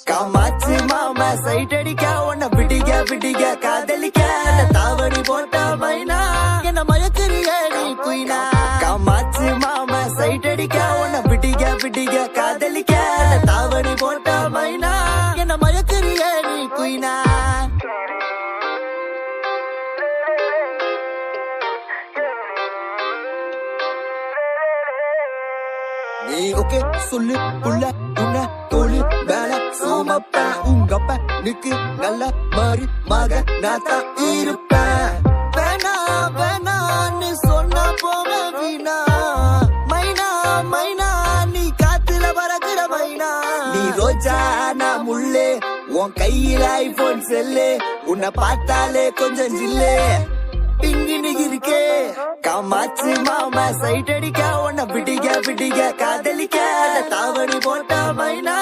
காமாச்சு மாமா சைட் அடிக்க உன்னை பிடிக்க காதலிக்க தாவணி போட்ட மைனா என்ன மயக்கிறிய நீ குயினா. காமாச்சு மாமா சைட் அடிக்க உன்னை பிடிக்க காதலிக்க தாவணி போட்ட மைனா என்ன மயக்கிறிய நீ குயினா. நீ ஓகே சொல்லு புள்ள உன்ன தோழி வேலை சோமப்ப உங்கப்ப நிக்கு நல்ல மாறி மக நான் தான் இருப்பேன். வேணா வேணான்னு சொன்ன போக வீணா மைனா மைனா நீ காத்துல பறக்குற மைனா. நீ ரோஜா நான் முள்ளே உன் கையில ஐபோன் செல்லு உன்னை பார்த்தாலே கொஞ்சம் ஜில்லே பிங்கினு இருக்கே. காமாச்சு மாமா சைட் அடிக்க உன்னை பிடிக்க காதலிக்க தாவணி போட்ட மைனா.